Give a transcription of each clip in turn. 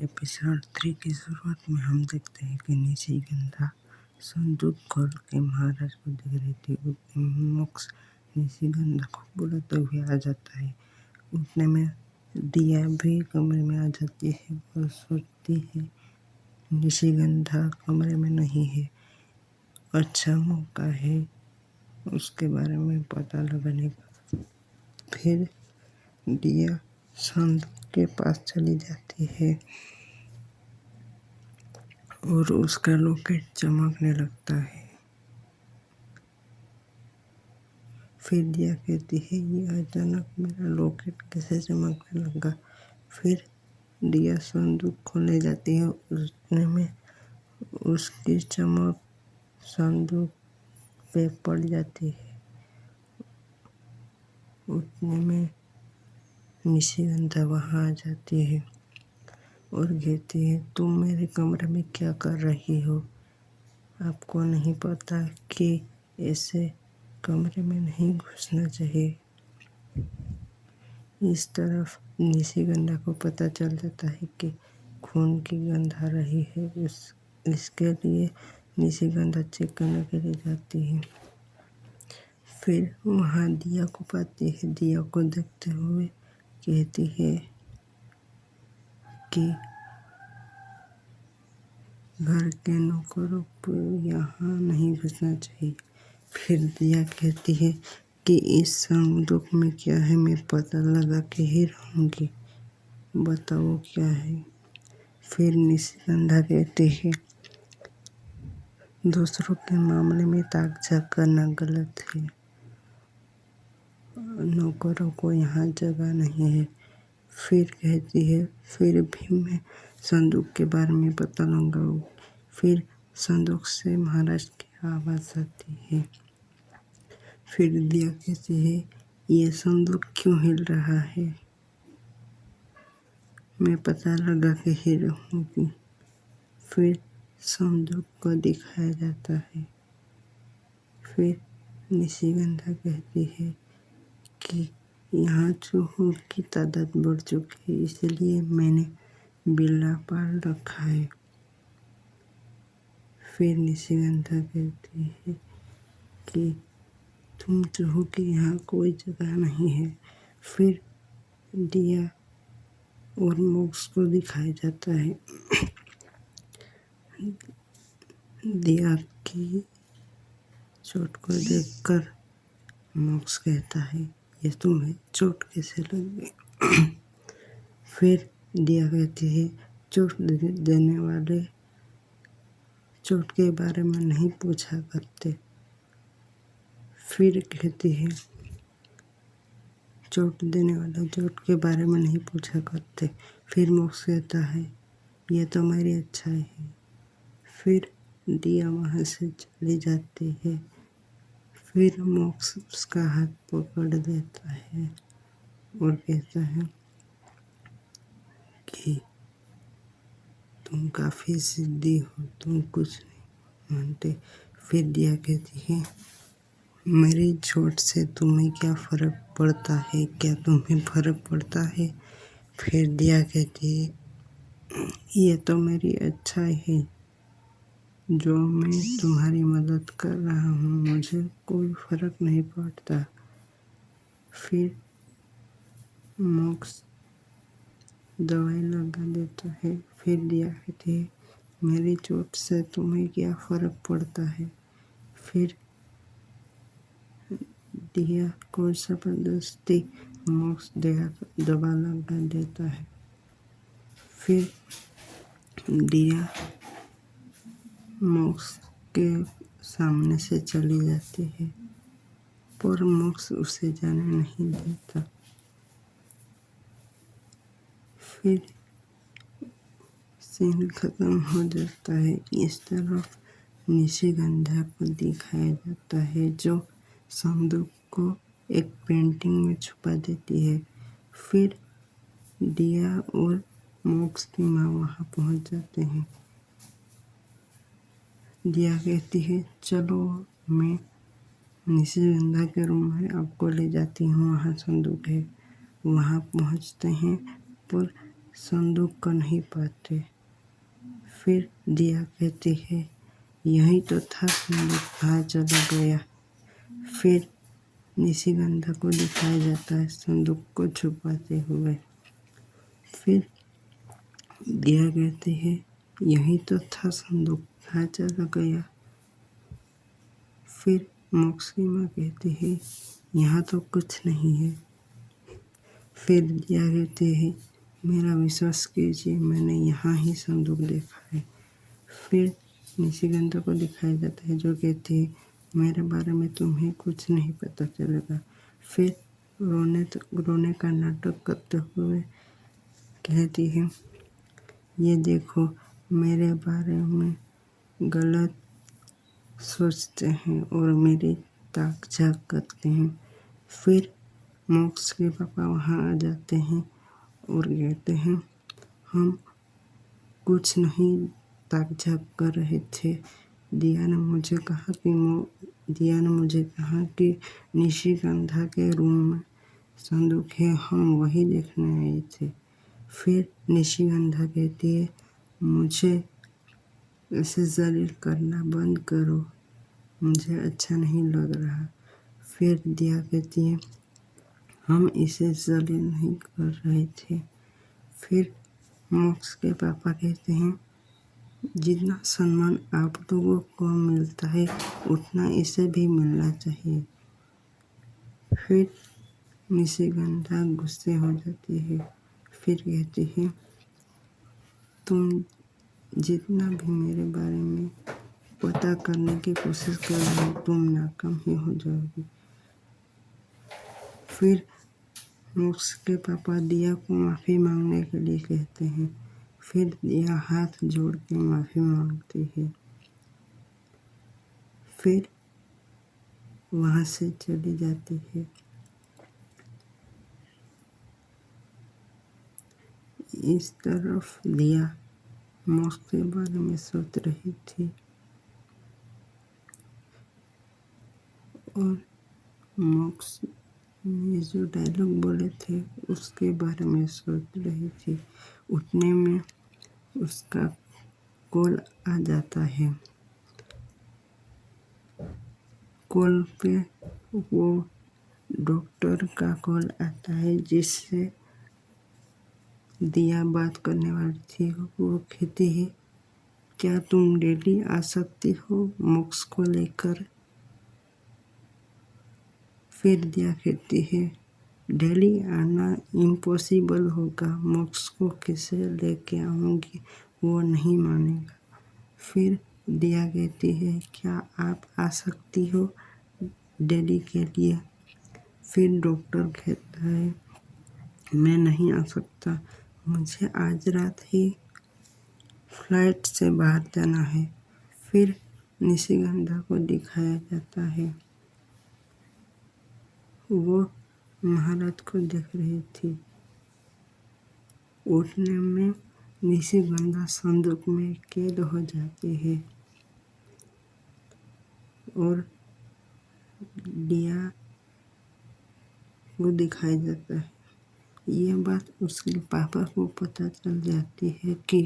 Episode 3 की शुरुआत में हम देखते हैं कि निशिगंधा संदूक खोल के महाराज को देख रही थी। उतने में मोक्स निशिगंधा को बुलाते हुए आ जाता है। उतने में दिया भी कमरे में आ जाती है और सोचती है निशिगंधा कमरे में नहीं है, अच्छा मौका है उसके बारे में पता लगाने का। फिर दिया संदूक के पास चली जाती है और उसका लॉकेट चमकने लगता है। फिर दिया कहती है ये अचानक मेरा लॉकेट कैसे चमकने लगा। फिर दिया संदूक खोलने जाती है। उतने में उसकी चमक संदूक पे पड़ जाती है। उतने में निशिगंधा वहाँ आ जाती है और कहती है तुम मेरे कमरे में क्या कर रही हो? आपको नहीं पता कि ऐसे कमरे में नहीं घुसना चाहिए। इस तरफ निशिगंधा को पता चल जाता है कि खून की गंध आ रही है। इसके लिए निशिगंधा चेक करने के लिए जाती है। फिर वहाँ दिया को पाती है। दिया को देखते हुए कहती है कि घर के नौकरों को यहाँ नहीं घुसना चाहिए। फिर दिया कहती है कि इस संदूक में क्या है मैं पता लगा के ही रहूँगी, बताओ क्या है। फिर निशिगंधा कहती है दूसरों के मामले में ताक झाक करना गलत है, नौकरों को यहाँ जगह नहीं है। फिर कहती है फिर भी मैं संदूक के बारे में पता लगाऊंगी। फिर संदूक से महाराज की आवाज़ आती है। फिर दिया कहती है ये संदूक क्यों हिल रहा है, मैं पता लगा के ही रहूँगी। फिर संदूक को दिखाया जाता है। फिर निशिगंधा कहती है कि यहाँ चूहों की तादाद बढ़ चुकी है, इसलिए मैंने बिल्ला पाल रखा है। फिर निशिगंधा कहती है कि तुम चूहों की यहाँ कोई जगह नहीं है। फिर दिया और मोक्स को दिखाया जाता है। दिया की चोट को देखकर मोक्स कहता है ये तुम्हें चोट कैसे लगी। फिर दिया कहती है चोट देने वाले चोट के बारे में नहीं पूछा करते। फिर कहती है चोट देने वाला चोट के बारे में नहीं पूछा करते। फिर मोक्स कहता है ये तो मेरी अच्छाई है। फिर दिया वहाँ से चली जाती है। फिर मोक्स उसका हाथ पकड़ देता है और कहता है कि तुम काफ़ी जिद्दी हो, तुम कुछ नहीं मानते। फिर दिया कहती है मेरी चोट से तुम्हें क्या फ़र्क पड़ता है, क्या तुम्हें फ़र्क पड़ता है। फिर दिया कहती है ये तो मेरी अच्छाई है जो मैं तुम्हारी मदद कर रहा हूँ, मुझे कोई फ़र्क नहीं पड़ता। फिर मोक्स दवाई लगा देता है। फिर दिया कहती है मेरी चोट से तुम्हें क्या फ़र्क पड़ता है। फिर दिया को ज़बरदस्ती मोक्स दवा लगा देता है। फिर दिया मोक्स के सामने से चली जाती है पर मोक्स उसे जाने नहीं देता। फिर सीन खत्म हो जाता है। इस तरफ निशिगंधा को दिखाया जाता है जो संदूक को एक पेंटिंग में छुपा देती है। फिर दिया और मोक्स की माँ वहाँ पहुँच जाते हैं। दिया कहती है चलो मैं निशिगंधा के रूम में आपको ले जाती हूँ, वहाँ संदूक है। वहाँ पहुँचते हैं पर संदूक को नहीं पाते। फिर दिया कहती है यही तो था संदूक, कहाँ चला गया। फिर निशिगंधा को दिखाया जाता है संदूक को छुपाते हुए। फिर दिया कहती है यही तो था संदूक, कहाँ चला गया। फिर मोक्ष की माँ कहती है यहाँ तो कुछ नहीं है। फिर दिया कहती है मेरा विश्वास कीजिए, मैंने यहाँ ही संदूक देखा है। फिर निशिगंधा को दिखाया जाता है जो कहती है मेरे बारे में तुम्हें कुछ नहीं पता चलेगा। फिर रोने का नाटक करते हुए कहती है ये देखो मेरे बारे में गलत सोचते हैं और मेरी ताक झाक करते हैं। फिर मोक्ष के पापा वहाँ आ जाते हैं और कहते हैं हम कुछ नहीं ताक झाक कर रहे थे। दिया ने मुझे कहा कि निशिगंधा के रूम में संदूक है, हम वही देखने आए थे। फिर निशिगंधा कहती है मुझे इसे जलील करना बंद करो, मुझे अच्छा नहीं लग रहा। फिर दिया कहती है हम इसे जलील नहीं कर रहे थे। फिर मोक्ष के पापा कहते हैं जितना सम्मान आप लोगों को मिलता है उतना इसे भी मिलना चाहिए। फिर निशिगंधा गुस्से हो जाती है। फिर कहती है तुम जितना भी मेरे बारे में पता करने की कोशिश कर रहे हो तुम नाकाम ही हो जाओगी। फिर मोक्ष के पापा दिया को माफ़ी मांगने के लिए कहते हैं। फिर दिया हाथ जोड़ के माफ़ी मांगती है। फिर वहाँ से चली जाती है। इस तरफ दिया मोक्ष के बारे में सोच रही थी और मोक्ष ने जो डायलॉग बोले थे उसके बारे में सोच रही थी। उतने में उसका कॉल आ जाता है। कॉल पे वो डॉक्टर का कॉल आता है जिससे दिया बात करने वाली थी। वो कहती है क्या तुम डेली आ सकती हो मोक्ष को लेकर। फिर दिया कहती है डेली आना इम्पॉसिबल होगा, मोक्ष को कैसे लेके आऊँगी, वो नहीं मानेगा। फिर दिया कहती है क्या आप आ सकती हो डेली के लिए। फिर डॉक्टर कहता है मैं नहीं आ सकता, मुझे आज रात ही फ्लाइट से बाहर जाना है। फिर निशिगंधा को दिखाया जाता है वो महाराज को देख रही थी। उठने में निशिगंधा संदूक में कैद हो जाती है और दिया को दिखाया जाता है। ये बात उसके पापा को पता चल जाती है कि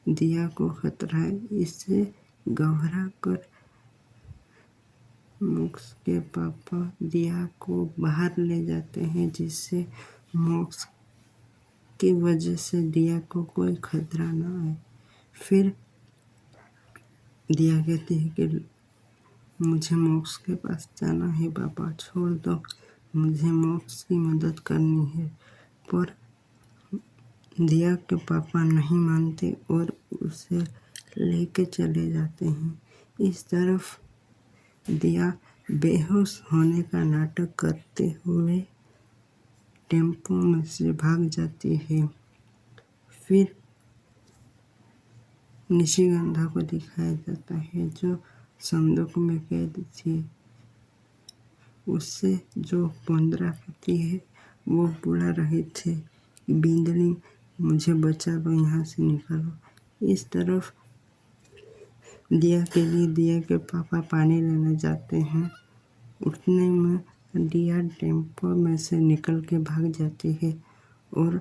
दिया को खतरा है। इससे घबरा कर मोक्ष के पापा दिया को बाहर ले जाते हैं जिससे मोक्ष की वजह से दिया को कोई खतरा ना आए। फिर दिया कहती है कि मुझे मोक्ष के पास जाना है, पापा छोड़ दो, मुझे मोक्ष की मदद करनी है। पर दिया के पापा नहीं मानते और उसे लेके चले जाते हैं। इस तरफ दिया बेहोश होने का नाटक करते हुए टेम्पो में से भाग जाती है। फिर निशिगंधा को दिखाया जाता है जो संदूक में कैद थी। उससे जो 15 पति है वो बुला रहे थे बिंदनी मुझे बचा लो, यहाँ से निकालो। इस तरफ दिया के लिए दिया के पापा पानी लेने जाते हैं। उठने में दिया टेम्पो में से निकल के भाग जाती है और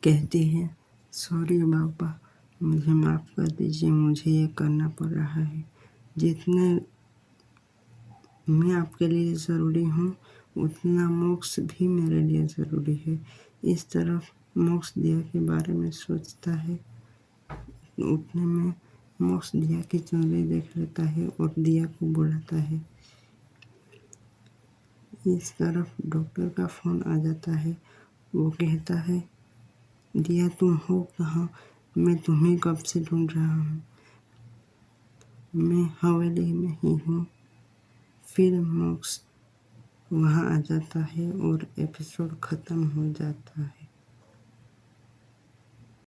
कहती है, सॉरी बाबा, मुझे माफ़ कर दीजिए, मुझे ये करना पड़ रहा है। जितने मैं आपके लिए ज़रूरी हूँ उतना मोक्ष भी मेरे लिए ज़रूरी है। इस तरफ मोक्ष दिया के बारे में सोचता है, उतने में मोक्ष दिया की चुनरी देख लेता है और दिया को बुलाता है। इस तरफ डॉक्टर का फ़ोन आ जाता है। वो कहता है, दिया तुम हो कहाँ? मैं तुम्हें कब से ढूंढ रहा हूँ। मैं हवेली में ही हूँ। फिर मोक्ष वहाँ आ जाता है और एपिसोड ख़त्म हो जाता है।